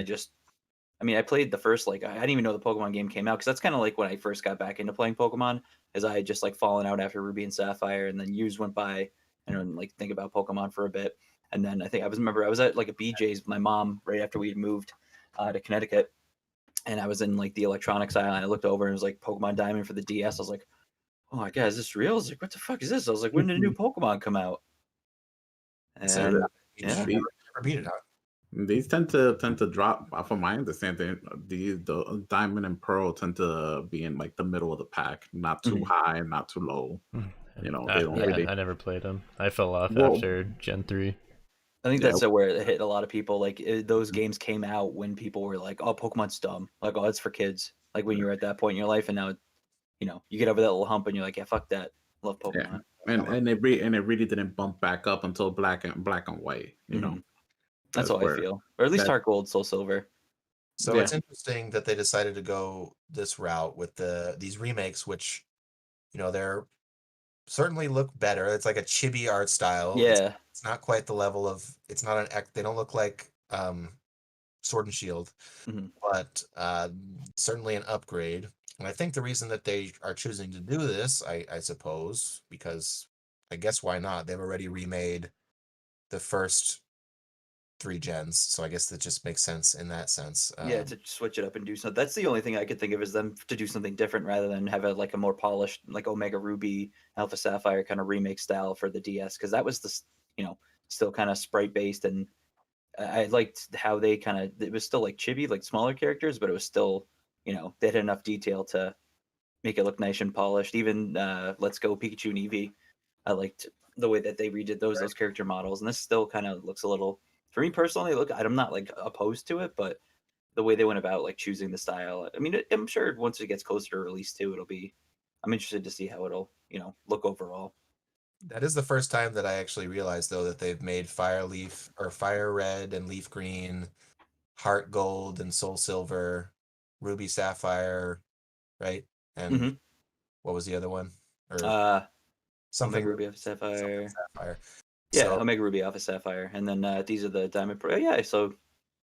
I mean, I played the first like I didn't even know the Pokemon game came out because that's kind of like when I first got back into playing Pokemon, as I had just like fallen out after Ruby and Sapphire, and then years went by, and I didn't like think about Pokemon for a bit, and then I think I was at like a BJ's with my mom right after we had moved to Connecticut, and I was in like the electronics aisle, and I looked over and it was like Pokemon Diamond for the DS. I was like, oh my god, is this real? I was like, what the fuck is this? I was like, when did a new Pokemon come out? So And you yeah, never beat it out. These tend to drop. From my understanding, the Diamond and Pearl tend to be in like the middle of the pack, not too mhm, high, not too low. Mm. They don't yeah. really. I never played them. I fell off Well, after Gen 3. I think yeah. that's where it hit a lot of people. Like those games came out when people were like, "Oh, Pokemon's dumb." Like, "Oh, it's for kids." Like when you're at that point in your life, and now you get over that little hump, and you're like, "Yeah, fuck that. Love Yeah, Pokemon." and it really didn't bump back up until black and white. Hmm. That's That's how I where feel. Or at least that Heart Gold, Soul Silver. So yeah. it's interesting that they decided to go this route with these remakes, which, they're certainly look better. It's like a chibi art style. Yeah. It's not quite the level of, it's not they don't look like Sword and Shield, Hmm. but certainly an upgrade. And I think the reason that they are choosing to do this, I suppose, because I guess why not? They've already remade the first 3 gens, so I guess that just makes sense in that sense. Yeah, to switch it up and do something. That's the only thing I could think of is them to do something different rather than have a more polished like Omega Ruby, Alpha Sapphire kind of remake style for the DS because that was still kind of sprite based and I liked how they kind of it was still like chibi like smaller characters, but it was still they had enough detail to make it look nice and polished. Even Let's Go Pikachu and Eevee, I liked the way that they redid those character models, and this still kind of looks a little. For me personally, I'm not like opposed to it, but the way they went about like choosing the style. I mean, I'm sure once it gets closer to release too, it'll be. I'm interested to see how it'll look overall. That is the first time that I actually realized though that they've made Fire Leaf or Fire Red and Leaf Green, Heart Gold and Soul Silver, Ruby Sapphire, right? And Mm-hmm. what was the other one? Or something Omega Ruby Alpha something Sapphire. Sapphire. Yeah, So Omega Ruby Alpha Sapphire, and then these are the Diamond Pro. Yeah, so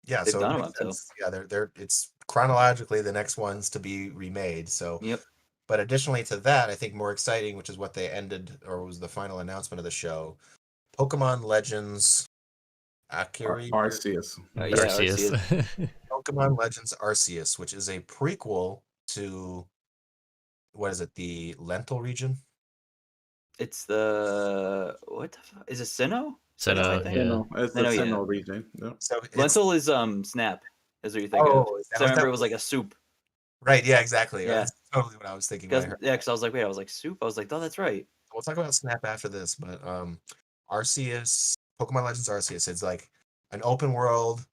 yeah, they've so it done them makes up. So sense. Yeah, they're it's chronologically the next ones to be remade. So yep. but additionally to that, I think more exciting, which is what they ended or was the final announcement of the show, Pokemon Legends Akiri Arceus. Yeah, Arceus. Pokemon Legends Arceus, which is a prequel to what is it, the Lental region? It's the what the fuck? Is it Sinnoh? Sinnoh, I Sinnoh, think. yeah. It's the Sinnoh, yeah. Sinnoh region. Yep. So it's Lentil is Snap, is what you think of. is that So I what remember that it was like a soup. right, yeah, exactly. Yeah, That's totally what I was thinking when I because heard. I was like, wait, I was like soup. I was like, oh, that's right. We'll talk about Snap after this, but Arceus, Pokemon Legends Arceus, it's like an open world.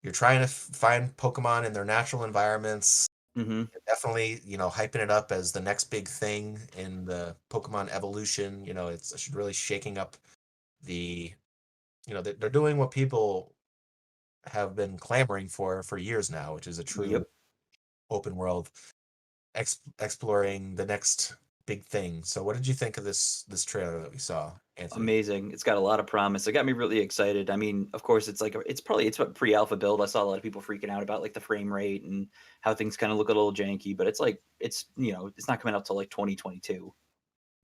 You're trying to find Pokemon in their natural environments. Mm-hmm. Definitely, hyping it up as the next big thing in the Pokemon evolution. It's really shaking up the, they're doing what people have been clamoring for years now, which is a true Yep. open world exploring the next big thing. So, what did you think of this trailer that we saw, Anthony? Amazing. It's got a lot of promise. It got me really excited. I mean, of course, it's like it's a pre-alpha build. I saw a lot of people freaking out about like the frame rate and how things kind of look a little janky, but it's like it's not coming out till like 2022.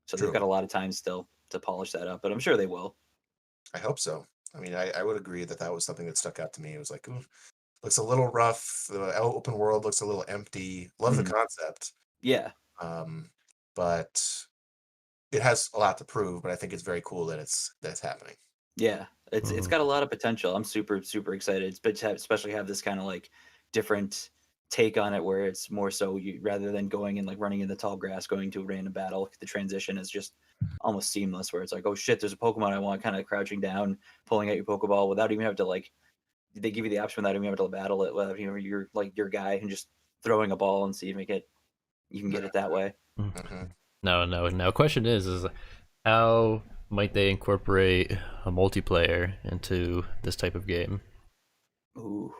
So they've True. got a lot of time still to polish that up, but I'm sure they will. I hope so. I mean, I would agree that was something that stuck out to me. It was like, ooh, looks a little rough. The open world looks a little empty. Love the Mhm. concept, Yeah. but it has a lot to prove. But I think it's very cool that it's happening. Yeah. It's Mhm. got a lot of potential. I'm super super excited, but to especially have this kind of like different take on it where it's more so you rather than going and like running in the tall grass going to a random battle, the transition is just almost seamless where it's like, oh shit, there's a Pokemon I want, kind of crouching down, pulling out your Pokeball without even having to like they give you the option without even having to battle it, without even you're like your guy and just throwing a ball and see if you can get it that way. Mm-hmm. No, no. Now, question is how might they incorporate a multiplayer into this type of game? Ooh.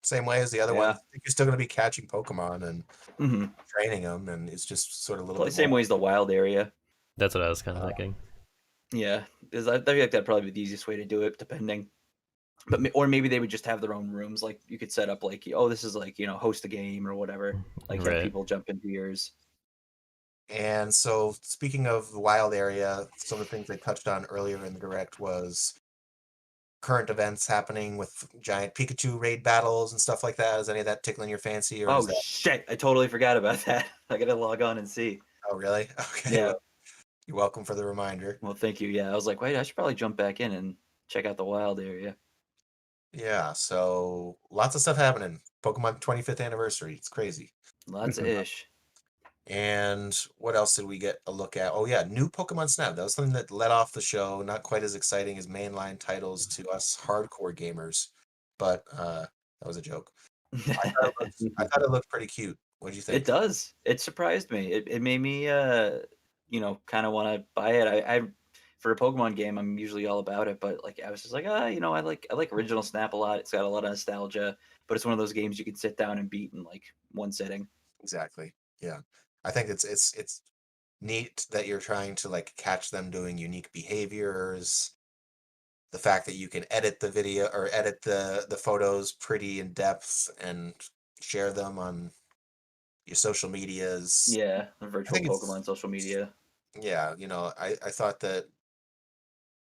Same way as the other Yeah. ones. I think you're still going to be catching Pokemon and Mm-hmm. training them, and it's just sort of a little Probably bit same more. way as the wild area. That's what I was kind of thinking. Yeah, because I feel like that'd probably be the easiest way to do it, depending. But or maybe they would just have their own rooms. Like you could set up like, oh, this is like host a game or whatever. Like have Right. people jump into yours. And so, speaking of the wild area, some of the things they touched on earlier in the direct was current events happening with giant Pikachu raid battles and stuff like that. Is any of that tickling your fancy, or is Oh that? shit! I totally forgot about that. I gotta log on and see. Oh, really? Okay. Yeah. Well, you're welcome for the reminder. Well, thank you. Yeah, I was like, wait, I should probably jump back in and check out the wild area. Yeah. So lots of stuff happening. Pokemon 25th anniversary. It's crazy. Lots of ish. And what else did we get a look at? Oh yeah, new Pokemon Snap. That was something that led off the show. Not quite as exciting as mainline titles to us hardcore gamers, but that was a joke. I thought it looked pretty cute. What did you It think? does. It surprised me. It made me kind of want to buy it. I for a Pokemon game, I'm usually all about it, but like I was just like, I like original Snap a lot. It's got a lot of nostalgia, but it's one of those games you can sit down and beat in like one sitting. Exactly. Yeah. I think it's neat that you're trying to like catch them doing unique behaviors. The fact that you can edit the video or edit the photos pretty in depth and share them on your social medias. Yeah, I virtual think it's Pokemon social media. yeah, I thought that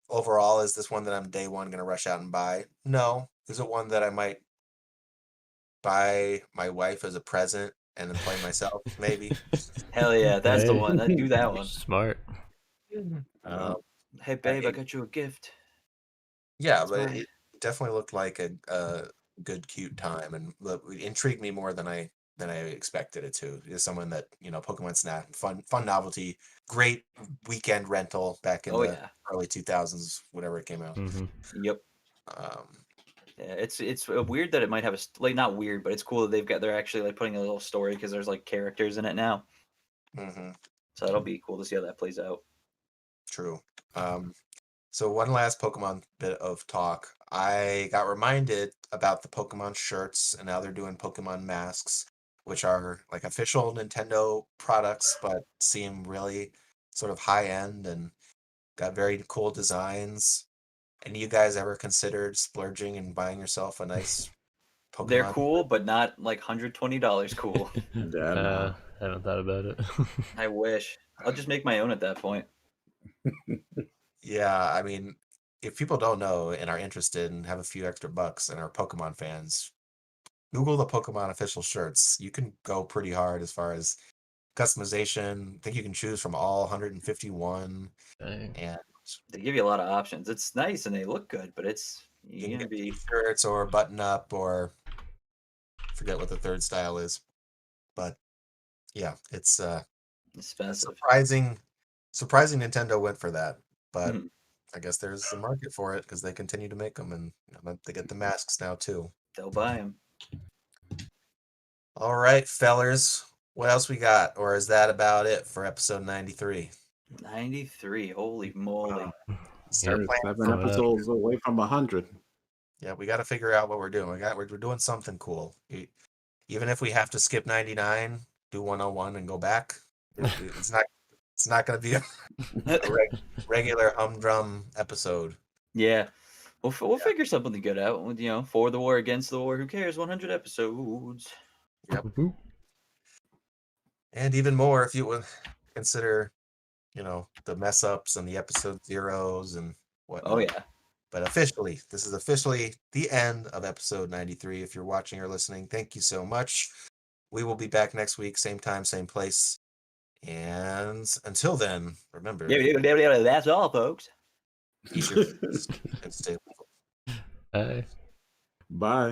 overall, is this one that I'm day one going to rush out and buy? No. Is it one that I might buy my wife as a present and then play myself? Maybe. Hell yeah, that's the Hey. one. Do that one. Smart. Um, Hey babe, I it- got you a gift. yeah, That's but right. it definitely looked like a good, cute time, and it intrigued me more than I expected it to. Is someone that Pokemon Snap, fun novelty, great weekend rental back in Oh the yeah. early 2000s, whenever it came out. Hmm. Yep. Um, Yeah, it's weird that it might have like not weird, but it's cool that they're actually like putting a little story because there's like characters in it now. mhm, So that'll be cool to see how that plays out. true. So one last Pokemon bit of talk. I got reminded about the Pokemon shirts, and now they're doing Pokemon masks, which are like official Nintendo products, but seem really sort of high end and got very cool designs. Any of you guys ever considered splurging and buying yourself a nice They're Pokemon? cool, but not like $120 cool. Yeah, nah. I haven't thought about it. I wish. I'll just make my own at that point. Yeah, I mean, if people don't know and are interested and have a few extra bucks and are Pokemon fans, Google the Pokemon official shirts. You can go pretty hard as far as customization. I think you can choose from all 151, Dang. and They give you a lot of options. It's nice and they look good, but you you're can gonna get be t-shirts or button up or forget what the third style is. But yeah, it's a expensive. surprising Nintendo went for that. But Mhm. I guess there's a market for it because they continue to make them, and they get the masks now too. They'll buy them. All right, fellers. What else we got? Or is that about it for episode 93? 93. Holy moly. Start Yep. planning. 7 Coming up. episodes away from 100. Yeah, we got to figure out what we're doing. We're doing something cool. Even if we have to skip 99, do 101 and go back, it's not going to be a regular humdrum episode. Yeah. We'll figure something good out. For the war, against the war. Who cares? 100 episodes. Yep. And even more if you would consider, the mess ups and the episode zeros and Oh, whatnot. yeah. But officially, this is officially the end of episode 93. If you're watching or listening, thank you so much. We will be back next week, same time, same place. And until then, remember, That's all, folks. eat your and stay. Bye. Bye.